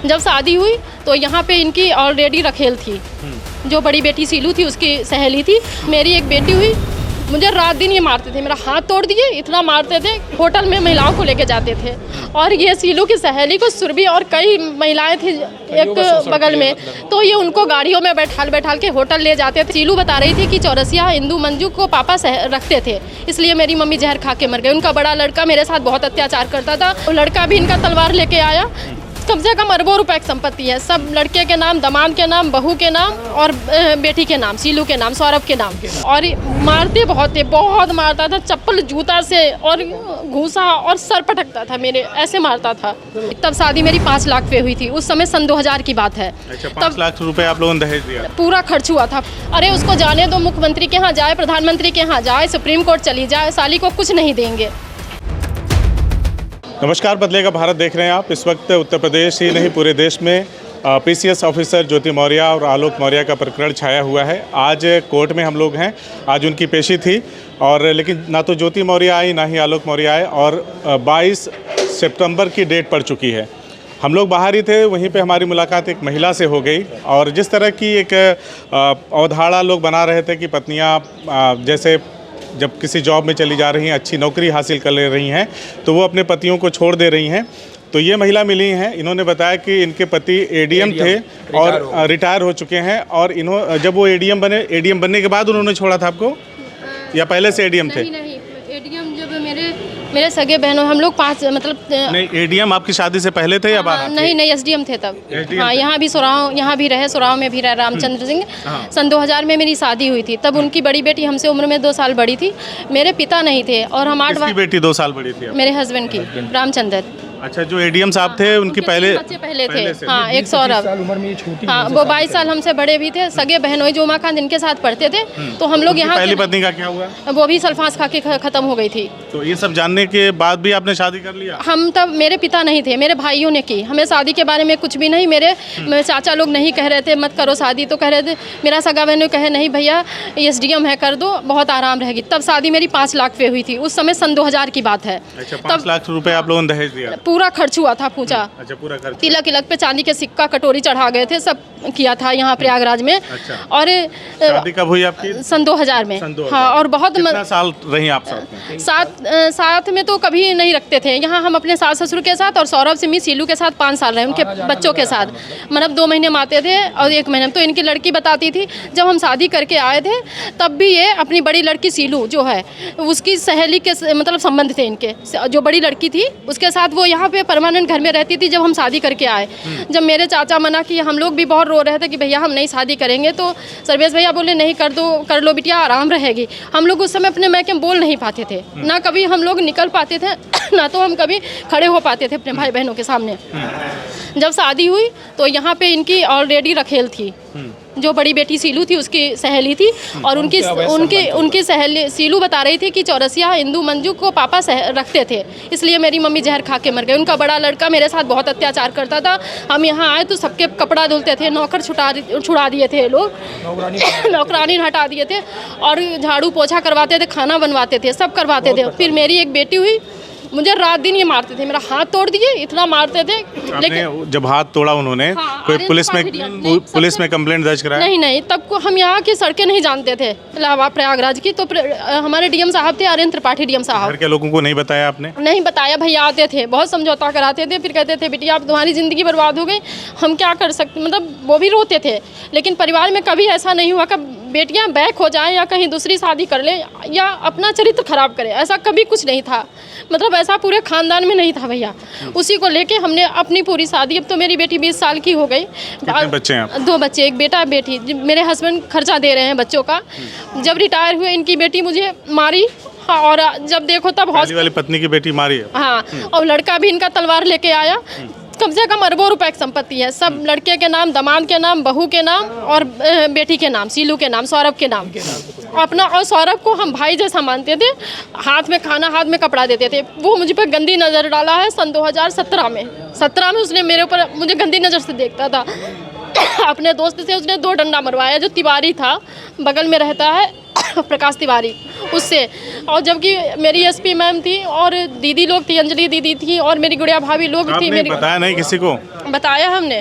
जब शादी हुई तो यहाँ पे इनकी ऑलरेडी रखेल थी। जो बड़ी बेटी सीलू थी उसकी सहेली थी। मेरी एक बेटी हुई, मुझे रात दिन ये मारते थे, मेरा हाथ तोड़ दिए, इतना मारते थे। होटल में महिलाओं को लेके जाते थे और ये सीलू की सहेली को सुरभि और कई महिलाएं थी एक बगल में, तो ये उनको गाड़ियों में बैठाल के होटल ले जाते थे। सीलू बता रही थी कि चौरसिया इंदू मंजू को पापा रखते थे, इसलिए मेरी मम्मी जहर खा के मर गई। उनका बड़ा लड़का मेरे साथ बहुत अत्याचार करता था। वो लड़का भी इनका तलवार लेके आया। कम से कम अरबों रुपए की संपत्ति है, सब लड़के के नाम, दामाद के नाम, बहू के नाम और बेटी के नाम, सीलू के नाम, सौरभ के नाम। और मारते बहुत थे, बहुत मारता था, चप्पल जूता से और घूसा और सर पटकता था मेरे, ऐसे मारता था। तब शादी मेरी 5 लाख पे हुई थी, उस समय सन 2000 की बात है। अच्छा, 5 लाख रुपए आप लोगों ने दहेज दिया? पूरा खर्च हुआ था। अरे उसको जाने दो, मुख्यमंत्री के यहाँ जाए, प्रधानमंत्री के यहाँ जाए, सुप्रीम कोर्ट चली जाए, साली को कुछ नहीं देंगे। नमस्कार, बदलेगा भारत देख रहे हैं आप। इस वक्त उत्तर प्रदेश ही नहीं पूरे देश में पीसीएस ऑफिसर ज्योति मौर्य और आलोक मौर्य का प्रकरण छाया हुआ है। आज कोर्ट में हम लोग हैं, आज उनकी पेशी थी और लेकिन ना तो ज्योति मौर्य आई ना ही आलोक मौर्य आए और 22 सितंबर की डेट पड़ चुकी है। हम लोग बाहर ही थे, वहीं पे हमारी मुलाकात एक महिला से हो गई और जिस तरह की एक अवधारणा लोग बना रहे थे कि पत्नियाँ जैसे जब किसी जॉब में चली जा रही हैं, अच्छी नौकरी हासिल कर ले रही हैं तो वो अपने पतियों को छोड़ दे रही हैं। तो ये महिला मिली हैं, इन्होंने बताया कि इनके पति एडीएम थे और रिटायर हो चुके हैं और जब वो एडीएम बनने के बाद उन्होंने छोड़ा था आपको या पहले से एडीएम थे? नहीं, एडीएम जब मेरे सगे बहनों, हम लोग 5 मतलब नहीं, एडीएम आपकी शादी से पहले थे या बाद? नहीं, एसडीएम थे तब। हाँ, यहाँ भी सुराव, यहाँ भी रहे, सुराव में भी रहे रामचंद्र सिंह। सन 2000 में मेरी शादी हुई थी, तब उनकी बड़ी बेटी हमसे उम्र में 2 साल बड़ी थी। मेरे पिता नहीं थे और हम 8 बेटी 2 साल बड़ी थी? मेरे हस्बैंड की, रामचंद्र। अच्छा, जो एडीएम साहब थे उनके पहले थे। हाँ, एक सौरभ। हाँ, वो 22 साल हमसे बड़े भी थे। सगे बहनों जो उमा खान जिनके साथ पढ़ते थे। तो हम लोग यहाँ पहली पत्नी का क्या हुआ? वो भी सल्फास खा के खत्म हो गई थी। तो ये सब जानने के बाद भी आपने शादी कर लिया? हम तब, मेरे पिता नहीं थे, मेरे भाइयों ने की। हमें शादी के बारे में कुछ भी नहीं, मेरे चाचा लोग नहीं कह रहे थे मत करो शादी, तो कह रहे थे, मेरा सगा बहनों कहे नहीं भैया एसडीएम है, कर दो, बहुत आराम रहेगी। तब शादी मेरी 5 लाख पे हुई थी, उस समय सन 2000 की बात है। अच्छा, 5 लाख रुपए आप लोगों ने दहेज दिया? पूरा खर्च हुआ था, पूछा। अच्छा, पूरा खर्च। तिलक पे चांदी के सिक्का, कटोरी चढ़ा गए थे, सब किया था यहाँ प्रयागराज में। अच्छा। और शादी कब हुई आपकी? सन 2000 में। 2000। हाँ, और बहुत कितना साल रही आप साथ में? साथ में तो कभी नहीं रखते थे। यहाँ हम अपने सास ससुर के साथ और सौरभ सिमी सीलू के साथ 5 साल रहे, उनके बच्चों के साथ। मतलब 2 महीने में आते थे और 1 महीने में। तो इनकी लड़की बताती थी, जब हम शादी करके आए थे तब भी ये अपनी बड़ी लड़की सीलू जो है उसकी सहेली के मतलब संबंध थे इनके। जो बड़ी लड़की थी उसके साथ वो यहाँ पे परमानेंट घर में रहती थी जब हम शादी करके आए। जब मेरे चाचा मना किए, हम लोग भी बहुत रो रहे थे कि भैया हम नहीं शादी करेंगे, तो सर्वेश भैया बोले नहीं, कर लो बिटिया, आराम रहेगी। हम लोग उस समय अपने मैके बोल नहीं पाते थे, ना कभी हम लोग निकल पाते थे ना तो हम कभी खड़े हो पाते थे अपने भाई बहनों के सामने। जब शादी हुई तो यहाँ पे इनकी ऑलरेडी रखेल थी। जो बड़ी बेटी सीलू थी उसकी सहेली थी और उनकी सहेली सीलू बता रही थी कि चौरसिया इंदू मंजू को पापा रखते थे, इसलिए मेरी मम्मी जहर खा के मर गई। उनका बड़ा लड़का मेरे साथ बहुत अत्याचार करता था। हम यहाँ आए तो सबके कपड़ा धुलते थे, नौकर छुड़ा दिए थे लोग, नौकरानी हटा दिए थे और झाड़ू पोछा करवाते थे, खाना बनवाते थे, सब करवाते थे। फिर मेरी एक बेटी हुई, मुझे रात दिन ये मारते थे, मेरा हाथ तोड़ दिए, इतना मारते थे। लेकिन जब हाथ तोड़ा उन्होंने, हाँ, कोई पुलिस में कंप्लेंट दर्ज कराया? नहीं, तब को हम यहाँ की सड़कें नहीं जानते थे इलाहाबाद प्रयागराज की। तो हमारे डीएम साहब थे, आर्यन त्रिपाठी डीएम साहब। घर के लोगों को नहीं बताया आपने? नहीं बताया भैया, आते थे, बहुत समझौता कराते थे, फिर कहते थे बेटिया आप तुम्हारी ज़िंदगी बर्बाद हो गई, हम क्या कर सकते, मतलब वो भी रोते थे। लेकिन परिवार में कभी ऐसा नहीं हुआ कि बेटियां बैक हो जाएं या कहीं दूसरी शादी कर लें या अपना चरित्र खराब करें, ऐसा कभी कुछ नहीं था। मतलब ऐसा पूरे खानदान में नहीं था भैया। उसी को लेके हमने अपनी पूरी शादी, अब तो मेरी बेटी 20 साल की हो गई। कितने बच्चे हैं? 2 बच्चे, एक बेटा बेटी। मेरे हस्बैंड खर्चा दे रहे हैं बच्चों का। जब रिटायर हुए इनकी बेटी मुझे मारी। हाँ, और जब देखो तब वाली पत्नी की बेटी मारी है। हाँ, और लड़का भी इनका तलवार लेके आया। कम से कम अरबों रुपए की संपत्ति है, सब लड़के के नाम, दामाद के नाम, बहू के नाम और बेटी के नाम, सीलू के नाम, सौरभ के नाम अपना। और सौरभ को हम भाई जैसा मानते थे, हाथ में खाना, हाथ में कपड़ा देते थे। वो मुझ पर गंदी नज़र डाला है सन 2017 में। 17 में उसने मेरे ऊपर, मुझे गंदी नज़र से देखता था। अपने दोस्त से उसने 2 डंडा मरवाया, जो तिवारी था, बगल में रहता है प्रकाश तिवारी, उससे। और जबकि मेरी एसपी मैम थी और दीदी लोग थी, अंजलि दीदी थी और मेरी गुड़िया भाभी लोग थी। मेरी बताया नहीं किसी को? बताया हमने।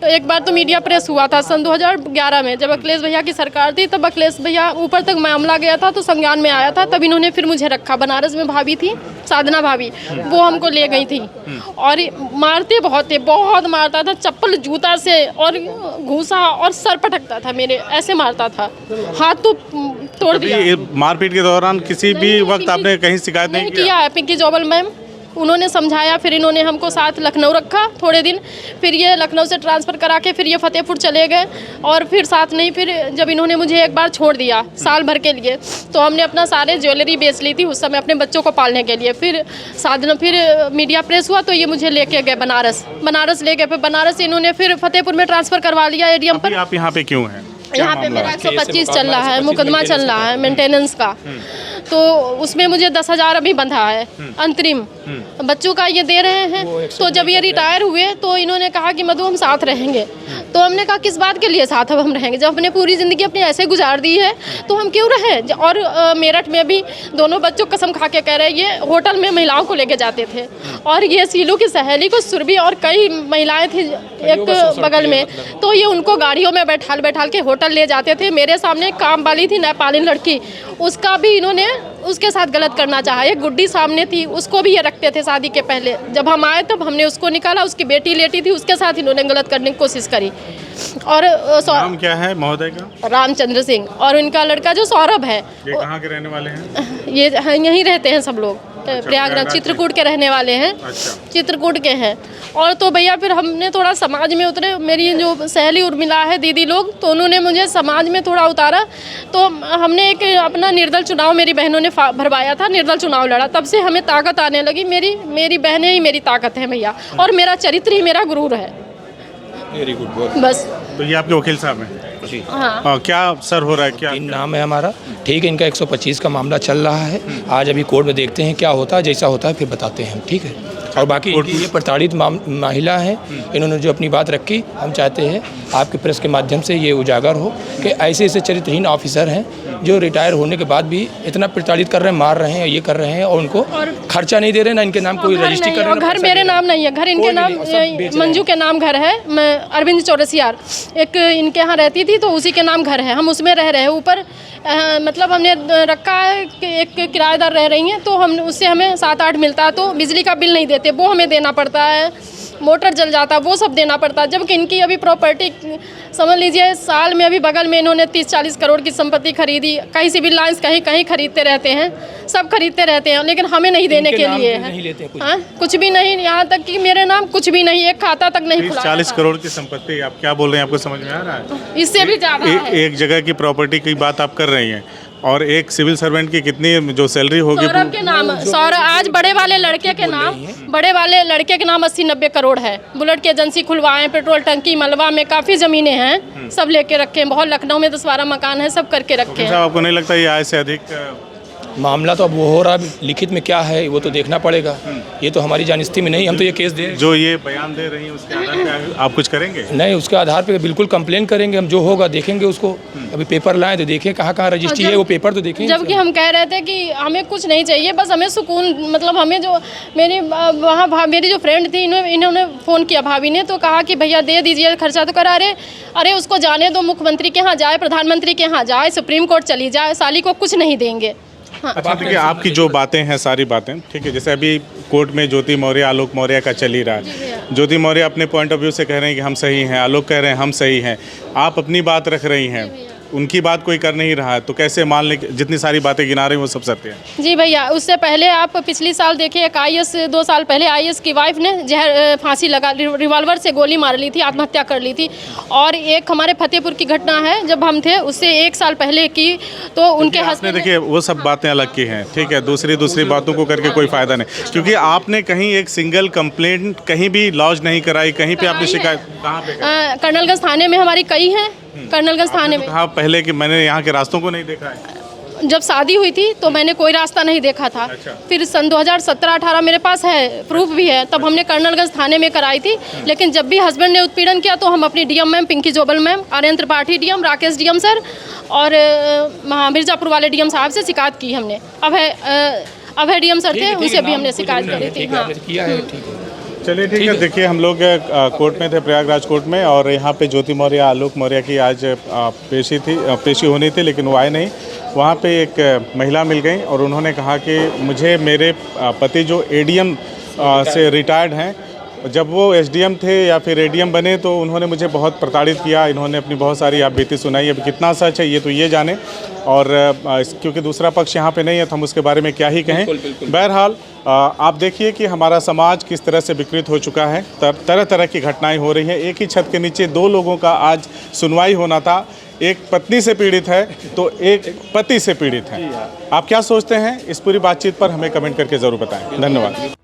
तो एक बार तो मीडिया प्रेस हुआ था सन 2011 में, जब अखिलेश भैया की सरकार थी, तब अखिलेश भैया ऊपर तक मामला गया था तो संज्ञान में आया था, तब इन्होंने फिर मुझे रखा। बनारस में भाभी थी, साधना भाभी, वो हमको ले गई थी और मारते बहुत थे, बहुत मारता था, चप्पल जूता से और घूसा और सर पटकता था मेरे, ऐसे मारता था, हाथ तो तोड़ दिया। ये मारपीट के दौरान किसी भी वक्त आपने कहीं शिकायत नहीं किया है? पिंकी जोबल मैम, उन्होंने समझाया, फिर इन्होंने हमको साथ लखनऊ रखा थोड़े दिन, फिर ये लखनऊ से ट्रांसफ़र करा के फिर ये फतेहपुर चले गए और फिर साथ नहीं, फिर जब इन्होंने मुझे एक बार छोड़ दिया साल भर के लिए, तो हमने अपना सारे ज्वेलरी बेच ली थी उस समय अपने बच्चों को पालने के लिए। फिर साधना, फिर मीडिया प्रेस हुआ तो ये मुझे लेके गए बनारस ले गए, फिर बनारस से इन्होंने फिर फतेहपुर में ट्रांसफ़र करवा लिया एडीएम पर। आप यहाँ पे क्यों हैं? यहाँ पे मेरा 125 चल रहा है, मुकदमा चल रहा है मेंटेनेंस का, तो उसमें मुझे 10,000 अभी बंधा है अंतरिम, बच्चों का ये दे रहे हैं। तो जब ये रिटायर हुए तो इन्होंने कहा कि मधु हम साथ रहेंगे, तो हमने कहा किस बात के लिए साथ अब हम रहेंगे, जब हमने पूरी ज़िंदगी अपनी ऐसे गुजार दी है तो हम क्यों रहें। और मेरठ में भी दोनों बच्चों कसम खा के कह रहे हैं, ये होटल में महिलाओं को लेके जाते थे और ये सीलू की सहेली को सुरभि और कई महिलाएं थी एक बगल में, तो ये उनको गाड़ियों में बैठाल के होटल ले जाते थे। मेरे सामने काम वाली थी नेपालीन लड़की, उसका भी इन्होंने उसके साथ गलत करना चाहा। एक गुड्डी सामने थी, उसको भी ये रखते थे शादी के पहले, जब हम आए तब हमने उसको निकाला, उसकी बेटी लेटी थी, उसके साथ इन्होंने गलत करने की कोशिश करी। और नाम क्या है महोदय का? रामचंद्र सिंह, और उनका लड़का जो सौरभ है, ये कहाँ के रहने वाले हैं? ये यहीं रहते हैं सब लोग, प्रयागराज चित्रकूट के रहने वाले हैं। अच्छा। चित्रकूट के हैं। और तो भैया फिर हमने थोड़ा समाज में उतरे, मेरी जो सहेली उर्मिला है दीदी लोग, तो उन्होंने मुझे समाज में थोड़ा उतारा, तो हमने एक अपना निर्दल चुनाव मेरी बहनों ने भरवाया था, निर्दल चुनाव लड़ा, तब से हमें ताकत आने लगी। मेरी बहनें ही मेरी ताकत है भैया, और मेरा चरित्र ही मेरा गुरूर है। Very good. बस। तो ये आपके वकील साहब हैं? जी हाँ। क्या सर हो रहा है? क्या नाम है हमारा? ठीक है, इनका 125 का मामला चल रहा है, आज अभी कोर्ट में देखते हैं क्या होता है, जैसा होता है फिर बताते हैं हम, ठीक है। और बाकी ये प्रताड़ित महिला है, इन्होंने जो अपनी बात रखी, हम चाहते हैं आपके प्रेस के माध्यम से ये उजागर हो कि ऐसे ऐसे चरित्रहीन ऑफिसर हैं जो रिटायर होने के बाद भी इतना प्रताड़ित कर रहे हैं, मार रहे हैं, ये कर रहे हैं, और उनको खर्चा नहीं दे रहे, ना इनके नाम कोई रजिस्ट्री कर रहे हैं। घर मेरे नाम नहीं है, घर इनके नाम, मंजू के नाम घर है, मैं अरविंद चौरसियार एक इनके यहाँ रहती थी, तो उसी के नाम घर है, हम उसमें रह रहे हैं। ऊपर मतलब हमने रखा है कि एक किराएदार रह रही हैं, तो हम उससे हमें 7-8 मिलता है, तो बिजली का बिल नहीं देते, वो हमें देना पड़ता है, मोटर जल जाता, वो सब देना पड़ता है। जबकि इनकी अभी प्रॉपर्टी समझ लीजिए, साल में अभी बगल में इन्होंने 30-40 करोड़ की संपत्ति खरीदी, कहीं सिविल लाइन्स कहीं खरीदते रहते हैं, सब खरीदते रहते हैं, लेकिन हमें नहीं देने के लिए है। हाँ, कुछ भी नहीं, यहाँ तक कि मेरे नाम कुछ भी नहीं, एक खाता तक नहीं खुला। 40 करोड़ की संपत्ति, आप क्या बोल रहे हैं? आपको समझ में आ रहा है? इससे भी ज़्यादा है। एक जगह की प्रॉपर्टी की बात आप कर रही हैं, और एक सिविल सर्वेंट की कितनी जो सैलरी होगी? सौरभ के नाम, सौरभ आज बड़े वाले लड़के के नाम 80-90 करोड़ है। बुलेट की एजेंसी खुलवाएं, पेट्रोल टंकी, मलबा में काफ़ी ज़मीनें हैं, सब लेके रखे हैं, बहुत लखनऊ में 10-12 मकान है, सब करके रखे हैं। आपको नहीं लगता ये आय से अधिक? मामला तो अब वो हो रहा है, लिखित में क्या है वो तो देखना पड़ेगा, ये तो हमारी जानस्ती में नहीं, हम तो ये केस दे जो ये बयान दे रही हैं उसके आधार पे आप कुछ करेंगे? नहीं, उसके आधार पे बिल्कुल कंप्लेन करेंगे हम, जो होगा देखेंगे उसको। अभी पेपर लाएं तो देखें कहाँ रजिस्ट्री है, वो पेपर तो देखें। जबकि हम कह रहे थे कि हमें कुछ नहीं चाहिए, बस हमें सुकून, मतलब हमें जो मेरी जो फ्रेंड थी, इन्होंने फ़ोन किया भाभी ने, तो कहा कि भैया दे दीजिए, खर्चा तो करा रहे, अरे उसको जाने दो, मुख्यमंत्री के यहाँ जाए, प्रधानमंत्री के यहाँ जाए, सुप्रीम कोर्ट चली जाए, साली को कुछ नहीं देंगे। हाँ। अच्छा, देखिए आपकी जो बातें हैं सारी बातें ठीक है, जैसे अभी कोर्ट में ज्योति मौर्य, आलोक मौर्य का चल ही रहा है। ज्योति मौर्य अपने पॉइंट ऑफ व्यू से कह रहे हैं कि हम सही हैं, आलोक कह रहे हैं हम सही हैं, आप अपनी बात रख रही हैं, उनकी बात कोई कर नहीं रहा है, तो कैसे मान लें जितनी सारी बातें गिना रही हैं वो सब सत्य है? जी भैया, उससे पहले आप पिछली साल देखिए, एक IAS 2 साल पहले IAS की वाइफ ने जहर फांसी लगा, रिवॉल्वर से गोली मार ली थी, आत्महत्या कर ली थी। और एक हमारे फतेहपुर की घटना है, जब हम थे उससे 1 साल पहले की, तो उनके हस्बैंड, देखिए वो सब बातें अलग की हैं, ठीक है, दूसरी बातों को करके कोई फ़ायदा नहीं, क्योंकि आपने कहीं एक सिंगल कंप्लेंट कहीं भी लॉन्च नहीं कराई, कहीं पे आपने शिकायत कहाँ पे? कर्नलगंज थाने में हमारी कई हैं, कर्नलगंज थाने में। हाँ, पहले कि मैंने यहाँ के रास्तों को नहीं देखा है। जब शादी हुई थी तो मैंने कोई रास्ता नहीं देखा था। फिर सन 2017-18 मेरे पास है, प्रूफ भी है, तब हमने कर्नलगंज थाने में कराई थी। लेकिन जब भी हस्बैंड ने उत्पीड़न किया तो हम अपनी DM ma'am Pinky Jowel ma'am, Aryan Tripathi DM, Rakesh DM sir और मिर्ज़ापुर वाले डीएम साहब से शिकायत की हमने। अभय डीएम सर थे, उनसे भी हमने शिकायत करी थी। हाँ, किया है, ठीक है। चलिए ठीक है। देखिए हम लोग कोर्ट में थे, प्रयागराज कोर्ट में, और यहाँ पे ज्योति मौर्य, आलोक मौर्य की आज पेशी होनी थी, लेकिन वो आए नहीं। वहाँ पे एक महिला मिल गई और उन्होंने कहा कि मुझे मेरे पति जो एडीएम से रिटायर्ड हैं, जब वो एसडीएम थे या फिर एडीएम बने तो उन्होंने मुझे बहुत प्रताड़ित किया। इन्होंने अपनी बहुत सारी आप बीती सुनाई। अब कितना सच है ये तो ये जाने, और क्योंकि दूसरा पक्ष यहाँ पे नहीं है तो हम उसके बारे में क्या ही कहें। बहरहाल आप देखिए कि हमारा समाज किस तरह से विकृत हो चुका है। तरह तरह की घटनाएं हो रही हैं। एक ही छत के नीचे दो लोगों का आज सुनवाई होना था। एक पत्नी से पीड़ित है तो एक पति से पीड़ित है। आप क्या सोचते हैं? इस पूरी बातचीत पर हमें कमेंट करके ज़रूर बताएं। धन्यवाद।